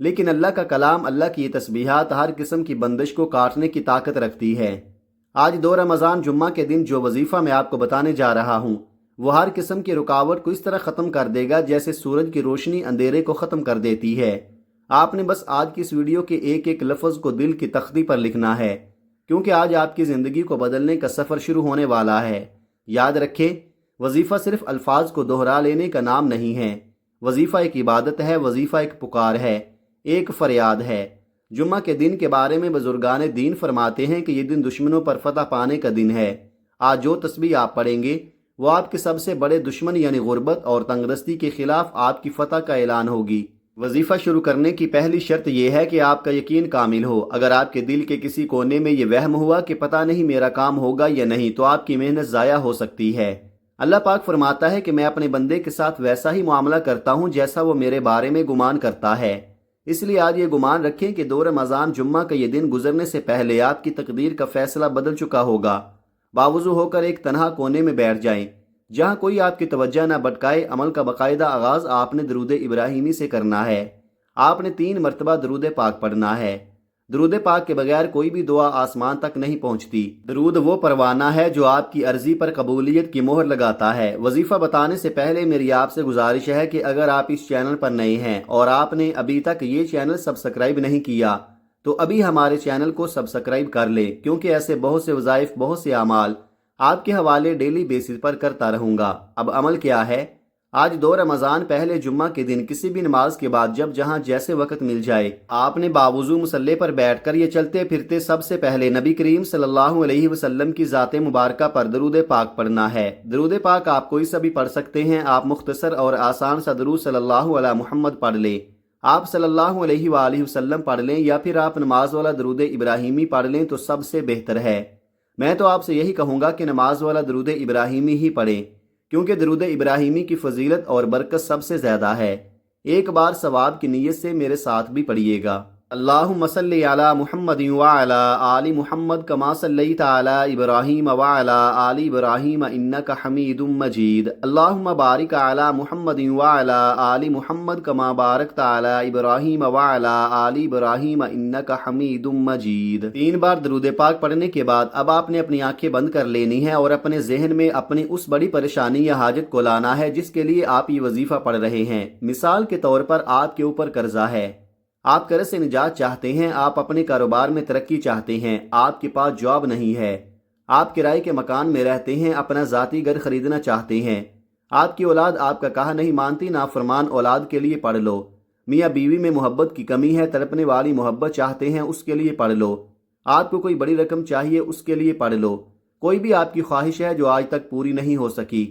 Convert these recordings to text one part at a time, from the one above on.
لیکن اللہ کا کلام، اللہ کی یہ تسبیحات ہر قسم کی بندش کو کاٹنے کی طاقت رکھتی ہے۔ آج 2 رمضان جمعہ کے دن جو وظیفہ میں آپ کو بتانے جا رہا ہوں وہ ہر قسم کی رکاوٹ کو اس طرح ختم کر دے گا جیسے سورج کی روشنی اندھیرے کو ختم کر دیتی ہے۔ آپ نے بس آج کی اس ویڈیو کے ایک ایک لفظ کو دل کی تختی پر لکھنا ہے، کیونکہ آج آپ کی زندگی کو بدلنے کا سفر شروع ہونے والا ہے۔ یاد رکھیں، وظیفہ صرف الفاظ کو دہرا لینے کا نام نہیں ہے۔ وظیفہ ایک عبادت ہے، وظیفہ ایک پکار ہے، ایک فریاد ہے۔ جمعہ کے دن کے بارے میں بزرگان دین فرماتے ہیں کہ یہ دن دشمنوں پر فتح پانے کا دن ہے۔ آج جو تسبیح آپ پڑھیں گے وہ آپ کے سب سے بڑے دشمن یعنی غربت اور تنگدستی کے خلاف آپ کی فتح کا اعلان ہوگی۔ وظیفہ شروع کرنے کی پہلی شرط یہ ہے کہ آپ کا یقین کامل ہو۔ اگر آپ کے دل کے کسی کونے میں یہ وہم ہوا کہ پتہ نہیں میرا کام ہوگا یا نہیں تو آپ کی محنت ضائع ہو سکتی ہے۔ اللہ پاک فرماتا ہے کہ میں اپنے بندے کے ساتھ ویسا ہی معاملہ کرتا ہوں جیسا وہ میرے بارے میں گمان کرتا ہے۔ اس لیے آج یہ گمان رکھیں کہ 2 رمضان جمعہ کا یہ دن گزرنے سے پہلے آپ کی تقدیر کا فیصلہ بدل چکا ہوگا۔ باوضو ہو کر ایک تنہا کونے میں بیٹھ جائیں جہاں کوئی آپ کی توجہ نہ بھٹکائے۔ عمل کا باقاعدہ آغاز آپ نے درود ابراہیمی سے کرنا ہے۔ آپ نے 3 مرتبہ درود پاک پڑھنا ہے۔ درود پاک کے بغیر کوئی بھی دعا آسمان تک نہیں پہنچتی۔ درود وہ پروانہ ہے جو آپ کی عرضی پر قبولیت کی مہر لگاتا ہے۔ وظیفہ بتانے سے پہلے میری آپ سے گزارش ہے کہ اگر آپ اس چینل پر نئے ہیں اور آپ نے ابھی تک یہ چینل سبسکرائب نہیں کیا تو ابھی ہمارے چینل کو سبسکرائب کر لیں، کیونکہ ایسے بہت سے وظائف، بہت سے اعمال آپ کے حوالے ڈیلی بیسس پر کرتا رہوں گا۔ اب عمل کیا ہے؟ آج 2 رمضان پہلے جمعہ کے دن کسی بھی نماز کے بعد جب جہاں جیسے وقت مل جائے آپ نے باوضو مصلی پر بیٹھ کر یہ چلتے پھرتے سب سے پہلے نبی کریم صلی اللہ علیہ وسلم کی ذات مبارکہ پر درود پاک پڑھنا ہے۔ درود پاک آپ کوئی سا بھی پڑھ سکتے ہیں۔ آپ مختصر اور آسان سا درود صلی اللہ علیہ محمد پڑھ لیں۔ آپ صلی اللہ علیہ وآلہ وسلم پڑھ لیں یا پھر آپ نماز والا درود ابراہیمی پڑھ لیں تو سب سے بہتر ہے۔ میں تو آپ سے یہی کہوں گا کہ نماز والا درود ابراہیمی ہی پڑھیں، کیونکہ درود ابراہیمی کی فضیلت اور برکت سب سے زیادہ ہے۔ ایک بار ثواب کی نیت سے میرے ساتھ بھی پڑھیے گا۔ اللہم صلی علی محمد وعلی آل محمد کما صلیت علی ابراہیم وعلی آل ابراہیم انک حمید مجید۔ اللہم بارک علی محمد وعلی آل محمد کما بارکت علی ابراہیم وعلی آل ابراہیم انک حمید مجید۔ 3 بار درود پاک پڑھنے کے بعد اب آپ نے اپنی آنکھیں بند کر لینی ہیں اور اپنے ذہن میں اپنی اس بڑی پریشانی یا حاجت کو لانا ہے جس کے لیے آپ یہ وظیفہ پڑھ رہے ہیں۔ مثال کے طور پر آپ کے اوپر قرضہ ہے، آپ قرض سے نجات چاہتے ہیں، آپ اپنے کاروبار میں ترقی چاہتے ہیں، آپ کے پاس جاب نہیں ہے، آپ کرائے کے مکان میں رہتے ہیں، اپنا ذاتی گھر خریدنا چاہتے ہیں، آپ کی اولاد آپ کا کہا نہیں مانتی، نافرمان اولاد کے لیے پڑھ لو۔ میاں بیوی میں محبت کی کمی ہے، تڑپنے والی محبت چاہتے ہیں، اس کے لیے پڑھ لو۔ آپ کو کوئی بڑی رقم چاہیے، اس کے لیے پڑھ لو۔ کوئی بھی آپ کی خواہش ہے جو آج تک پوری نہیں ہو سکی،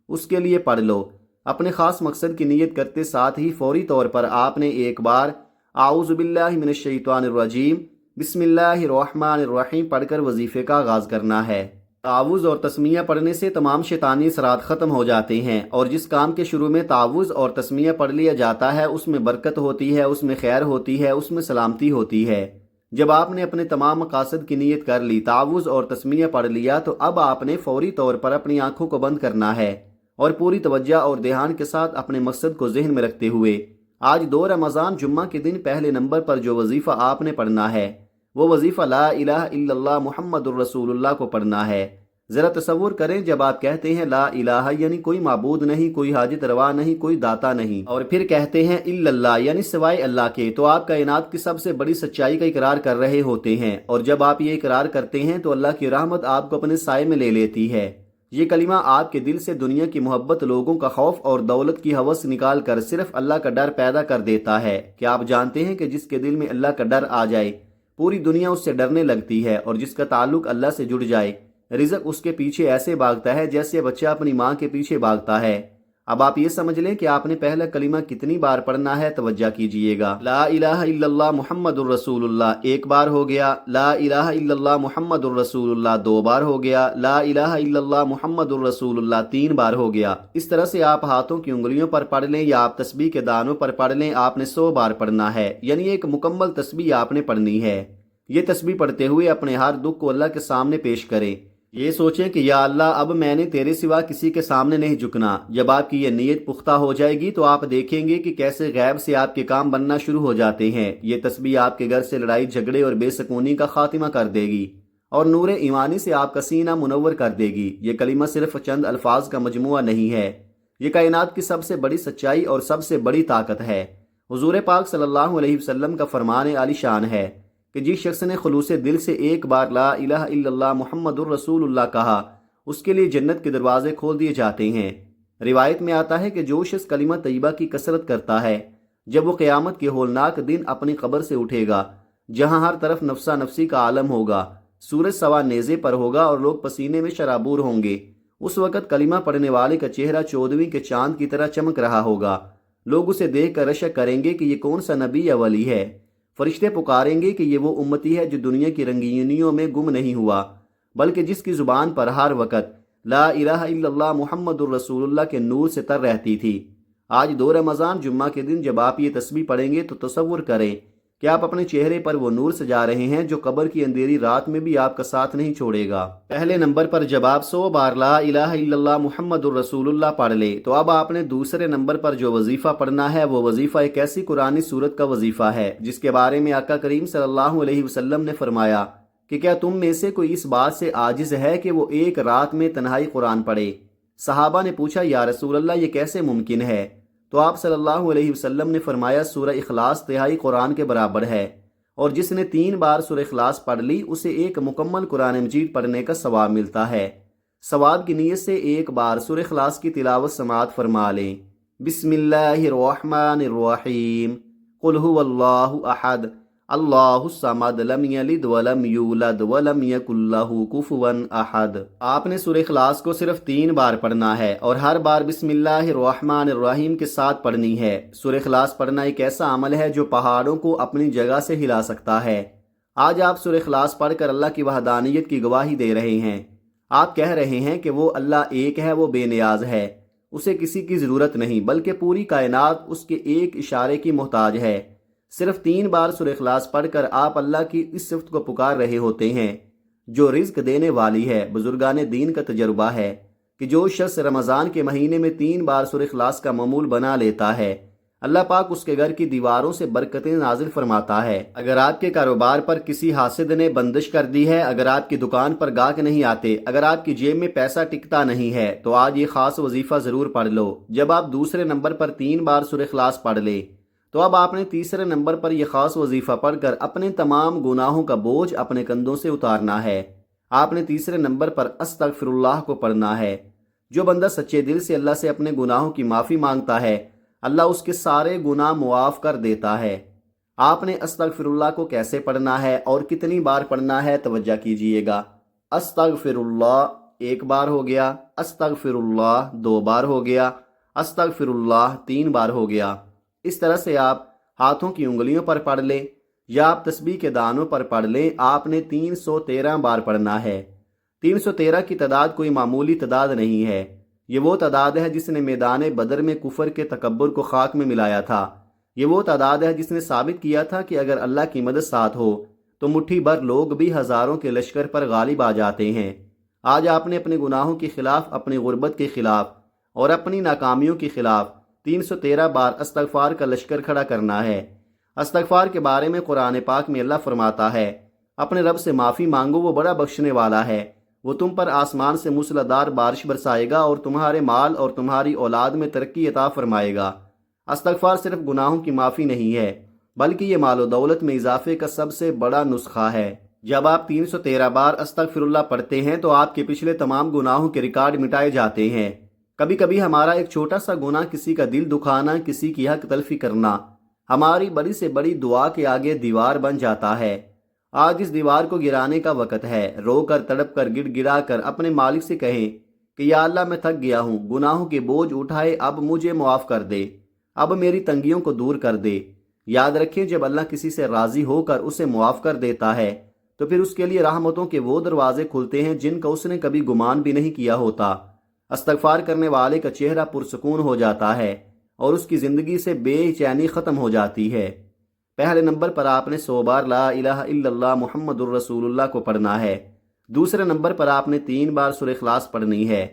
اس کے لیے پڑھ لو۔ اپنے خاص مقصد کی نیت کرتے ساتھ ہی فوری طور پر آپ نے ایک بار اعوذ باللہ من الشیطان الرجیم بسم اللہ الرحمن الرحیم پڑھ کر وظیفے کا آغاز کرنا ہے۔ تعوذ اور تسمیہ پڑھنے سے تمام شیطانی اثرات ختم ہو جاتے ہیں، اور جس کام کے شروع میں تعوذ اور تسمیہ پڑھ لیا جاتا ہے اس میں برکت ہوتی ہے، اس میں خیر ہوتی ہے، اس میں سلامتی ہوتی ہے۔ جب آپ نے اپنے تمام مقاصد کی نیت کر لی، تعوذ اور تسمیہ پڑھ لیا، تو اب آپ نے فوری طور پر اپنی آنکھوں کو بند کرنا ہے اور پوری توجہ اور دھیان کے ساتھ اپنے مقصد کو ذہن میں رکھتے ہوئے آج 2 رمضان جمعہ کے دن پہلے نمبر پر جو وظیفہ آپ نے پڑھنا ہے وہ وظیفہ لا الہ الا اللہ محمد الرسول اللہ کو پڑھنا ہے۔ ذرا تصور کریں جب آپ کہتے ہیں لا الہ یعنی کوئی معبود نہیں، کوئی حاجت روا نہیں، کوئی داتا نہیں، اور پھر کہتے ہیں الا اللہ یعنی سوائے اللہ کے، تو آپ کائنات کی سب سے بڑی سچائی کا اقرار کر رہے ہوتے ہیں۔ اور جب آپ یہ اقرار کرتے ہیں تو اللہ کی رحمت آپ کو اپنے سائے میں لے لیتی ہے۔ یہ کلمہ آپ کے دل سے دنیا کی محبت، لوگوں کا خوف اور دولت کی ہوس نکال کر صرف اللہ کا ڈر پیدا کر دیتا ہے۔ کیا آپ جانتے ہیں کہ جس کے دل میں اللہ کا ڈر آ جائے پوری دنیا اس سے ڈرنے لگتی ہے، اور جس کا تعلق اللہ سے جڑ جائے رزق اس کے پیچھے ایسے بھاگتا ہے جیسے بچہ اپنی ماں کے پیچھے بھاگتا ہے۔ اب آپ یہ سمجھ لیں کہ آپ نے پہلا کلمہ کتنی بار پڑھنا ہے، توجہ کیجئے گا۔ لا الہ الا اللہ محمد الرسول اللہ 1 بار ہو گیا، لا الہ الا اللہ محمد الرسول اللہ 2 بار ہو گیا، لا الہ الا اللہ محمد الرسول اللہ 3 بار ہو گیا۔ اس طرح سے آپ ہاتھوں کی انگلیوں پر پڑھ لیں یا آپ تسبیح کے دانوں پر پڑھ لیں، آپ نے 100 بار پڑھنا ہے، یعنی ایک مکمل تسبیح آپ نے پڑھنی ہے۔ یہ تسبیح پڑھتے ہوئے اپنے ہر دکھ کو اللہ کے سامنے پیش کریں۔ یہ سوچیں کہ یا اللہ اب میں نے تیرے سوا کسی کے سامنے نہیں جھکنا۔ جب آپ کی یہ نیت پختہ ہو جائے گی تو آپ دیکھیں گے کہ کیسے غیب سے آپ کے کام بننا شروع ہو جاتے ہیں۔ یہ تسبیح آپ کے گھر سے لڑائی جھگڑے اور بے سکونی کا خاتمہ کر دے گی اور نور ایمانی سے آپ کا سینہ منور کر دے گی۔ یہ کلمہ صرف چند الفاظ کا مجموعہ نہیں ہے، یہ کائنات کی سب سے بڑی سچائی اور سب سے بڑی طاقت ہے۔ حضور پاک صلی اللہ علیہ وسلم کا فرمان عالی شان ہے کہ جس شخص نے خلوص دل سے ایک بار لا الہ الا اللہ محمد الرسول اللہ کہا، اس کے لیے جنت کے دروازے کھول دیے جاتے ہیں۔ روایت میں آتا ہے کہ جو شخص کلمہ طیبہ کی کثرت کرتا ہے، جب وہ قیامت کے ہولناک دن اپنی قبر سے اٹھے گا، جہاں ہر طرف نفسا نفسی کا عالم ہوگا، سورج سوا نیزے پر ہوگا اور لوگ پسینے میں شرابور ہوں گے، اس وقت کلمہ پڑھنے والے کا چہرہ 14ویں کے چاند کی طرح چمک رہا ہوگا۔ لوگ اسے دیکھ کر رشک کریں گے کہ یہ کون سا نبی یا ولی ہے۔ فرشتے پکاریں گے کہ یہ وہ امتی ہے جو دنیا کی رنگینیوں میں گم نہیں ہوا، بلکہ جس کی زبان پر ہر وقت لا الہ الا اللہ محمد الرسول اللہ کے نور سے تر رہتی تھی۔ آج 2 رمضان جمعہ کے دن جب آپ یہ تسبیح پڑھیں گے تو تصور کریں کہ آپ اپنے چہرے پر وہ نور سجا رہے ہیں جو قبر کی اندھیری رات میں بھی آپ کا ساتھ نہیں چھوڑے گا۔ پہلے نمبر پر جب آپ 100 بار لا الہ الا اللہ محمد الرسول اللہ پڑھ لے تو اب آپ نے دوسرے نمبر پر جو وظیفہ پڑھنا ہے وہ وظیفہ ایک ایسی قرآنی سورت کا وظیفہ ہے جس کے بارے میں آقا کریم صلی اللہ علیہ وسلم نے فرمایا کہ کیا تم میں سے کوئی اس بات سے عاجز ہے کہ وہ ایک رات میں تنہائی قرآن پڑھے؟ صحابہ نے پوچھا یا رسول اللہ یہ کیسے ممکن ہے؟ تو آپ صلی اللہ علیہ وسلم نے فرمایا سورہ اخلاص تہائی قرآن کے برابر ہے، اور جس نے 3 بار سورہ اخلاص پڑھ لی اسے ایک مکمل قرآن مجید پڑھنے کا ثواب ملتا ہے۔ ثواب کی نیت سے ایک بار سورہ اخلاص کی تلاوت سماعت فرما لیں۔ بسم اللہ الرحمن الرحیم، قل هو اللہ احد اللہ الصمد لم یلد ولم یولد ولم یکن لہ کفوا احد۔ آپ نے سورہ اخلاص کو صرف 3 بار پڑھنا ہے اور ہر بار بسم اللہ الرحمن الرحیم کے ساتھ پڑھنی ہے۔ سورہ اخلاص پڑھنا ایک ایسا عمل ہے جو پہاڑوں کو اپنی جگہ سے ہلا سکتا ہے۔ آج آپ سورہ اخلاص پڑھ کر اللہ کی وحدانیت کی گواہی دے رہے ہیں۔ آپ کہہ رہے ہیں کہ وہ اللہ ایک ہے، وہ بے نیاز ہے، اسے کسی کی ضرورت نہیں بلکہ پوری کائنات اس کے ایک اشارے کی محتاج ہے۔ صرف 3 بار سورہ اخلاص پڑھ کر آپ اللہ کی اس صفت کو پکار رہے ہوتے ہیں جو رزق دینے والی ہے۔ بزرگان دین کا تجربہ ہے کہ جو شخص رمضان کے مہینے میں 3 بار سورہ اخلاص کا معمول بنا لیتا ہے، اللہ پاک اس کے گھر کی دیواروں سے برکتیں نازل فرماتا ہے۔ اگر آپ کے کاروبار پر کسی حاسد نے بندش کر دی ہے، اگر آپ کی دکان پر گاہک نہیں آتے، اگر آپ کی جیب میں پیسہ ٹکتا نہیں ہے، تو آج یہ خاص وظیفہ ضرور پڑھ لو۔ جب آپ دوسرے نمبر پر 3 بار سورہ اخلاص پڑھ لے تو اب آپ نے تیسرے نمبر پر یہ خاص وظیفہ پڑھ کر اپنے تمام گناہوں کا بوجھ اپنے کندھوں سے اتارنا ہے۔ آپ نے تیسرے نمبر پر استغفر اللہ کو پڑھنا ہے۔ جو بندہ سچے دل سے اللہ سے اپنے گناہوں کی معافی مانگتا ہے، اللہ اس کے سارے گناہ معاف کر دیتا ہے۔ آپ نے استغفر اللہ کو کیسے پڑھنا ہے اور کتنی بار پڑھنا ہے توجہ کیجئے گا۔ استغفر اللہ 1 بار ہو گیا، استغفر اللہ 2 بار ہو گیا، استغفر اللہ 3 بار ہو گیا۔ اس طرح سے آپ ہاتھوں کی انگلیوں پر پڑھ لیں یا آپ تسبیح کے دانوں پر پڑھ لیں، آپ نے 313 بار پڑھنا ہے۔ 313 کی تعداد کوئی معمولی تعداد نہیں ہے، یہ وہ تعداد ہے جس نے میدان بدر میں کفر کے تکبر کو خاک میں ملایا تھا۔ یہ وہ تعداد ہے جس نے ثابت کیا تھا کہ اگر اللہ کی مدد ساتھ ہو تو مٹھی بھر لوگ بھی ہزاروں کے لشکر پر غالب آ جاتے ہیں۔ آج آپ نے اپنے گناہوں کے خلاف، اپنی غربت کے خلاف اور اپنی ناکامیوں کے خلاف 313 بار استغفار کا لشکر کھڑا کرنا ہے۔ استغفار کے بارے میں قرآن پاک میں اللہ فرماتا ہے، اپنے رب سے معافی مانگو، وہ بڑا بخشنے والا ہے، وہ تم پر آسمان سے موسلادھار بارش برسائے گا اور تمہارے مال اور تمہاری اولاد میں ترقی عطا فرمائے گا۔ استغفار صرف گناہوں کی معافی نہیں ہے بلکہ یہ مال و دولت میں اضافے کا سب سے بڑا نسخہ ہے۔ جب آپ 313 بار استغفر اللہ پڑھتے ہیں تو آپ کے پچھلے تمام گناہوں کے ریکارڈ مٹائے جاتے ہیں۔ کبھی کبھی ہمارا ایک چھوٹا سا گناہ، کسی کا دل دکھانا، کسی کی حق تلفی کرنا، ہماری بڑی سے بڑی دعا کے آگے دیوار بن جاتا ہے۔ آج اس دیوار کو گرانے کا وقت ہے۔ رو کر، تڑپ کر، گڑ گڑا کر اپنے مالک سے کہیں کہ یا اللہ میں تھک گیا ہوں، گناہوں کے بوجھ اٹھائے، اب مجھے معاف کر دے، اب میری تنگیوں کو دور کر دے۔ یاد رکھیں جب اللہ کسی سے راضی ہو کر اسے معاف کر دیتا ہے تو پھر اس کے لیے رحمتوں کے وہ دروازے کھلتے ہیں جن کا اس نے کبھی گمان بھی نہیں کیا ہوتا۔ استغفار کرنے والے کا چہرہ پرسکون ہو جاتا ہے اور اس کی زندگی سے بے چینی ختم ہو جاتی ہے۔ پہلے نمبر پر آپ نے 100 بار لا الہ الا اللہ محمد الرسول اللہ کو پڑھنا ہے۔ دوسرے نمبر پر آپ نے 3 بار سورہ اخلاص پڑھنی ہے۔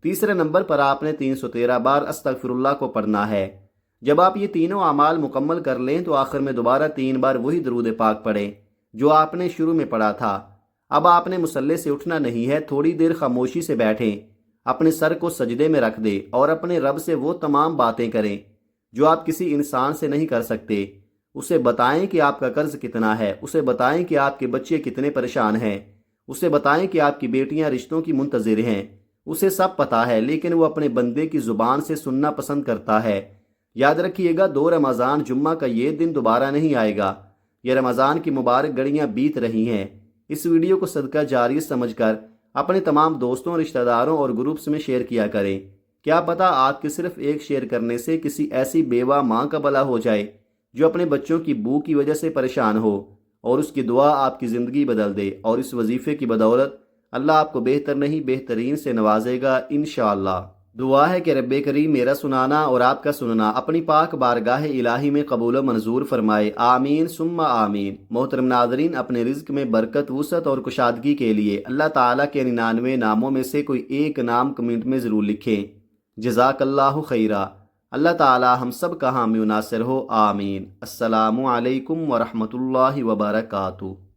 تیسرے نمبر پر آپ نے 313 بار استغفر اللہ کو پڑھنا ہے۔ جب آپ یہ تینوں اعمال مکمل کر لیں تو آخر میں دوبارہ 3 بار وہی درود پاک پڑھیں جو آپ نے شروع میں پڑھا تھا۔ اب آپ نے مصلے سے اٹھنا نہیں ہے، تھوڑی دیر خاموشی سے بیٹھیں، اپنے سر کو سجدے میں رکھ دیں اور اپنے رب سے وہ تمام باتیں کریں جو آپ کسی انسان سے نہیں کر سکتے۔ اسے بتائیں کہ آپ کا قرض کتنا ہے، اسے بتائیں کہ آپ کے بچے کتنے پریشان ہیں، اسے بتائیں کہ آپ کی بیٹیاں رشتوں کی منتظر ہیں۔ اسے سب پتہ ہے، لیکن وہ اپنے بندے کی زبان سے سننا پسند کرتا ہے۔ یاد رکھیے گا 2 رمضان جمعہ کا یہ دن دوبارہ نہیں آئے گا۔ یہ رمضان کی مبارک گھڑیاں بیت رہی ہیں۔ اس ویڈیو کو صدقہ جاریہ سمجھ کر اپنے تمام دوستوں، رشتہ داروں اور گروپس میں شیئر کیا کریں۔ کیا پتہ آپ کے صرف ایک شیئر کرنے سے کسی ایسی بیوہ ماں کا بھلا ہو جائے جو اپنے بچوں کی بو کی وجہ سے پریشان ہو، اور اس کی دعا آپ کی زندگی بدل دے، اور اس وظیفے کی بدولت اللہ آپ کو بہتر نہیں بہترین سے نوازے گا انشاءاللہ۔ دعا ہے کہ رب کریم میرا سنانا اور آپ کا سننا اپنی پاک بارگاہ الہی میں قبول و منظور فرمائے، آمین ثم آمین۔ محترم ناظرین، اپنے رزق میں برکت، وسعت اور کشادگی کے لیے اللہ تعالیٰ کے 99 ناموں میں سے کوئی ایک نام کمنٹ میں ضرور لکھیں۔ جزاک اللہ خیرہ۔ اللہ تعالیٰ ہم سب کا حامی و ناصر ہو، آمین۔ السلام علیکم ورحمۃ اللہ وبرکاتہ۔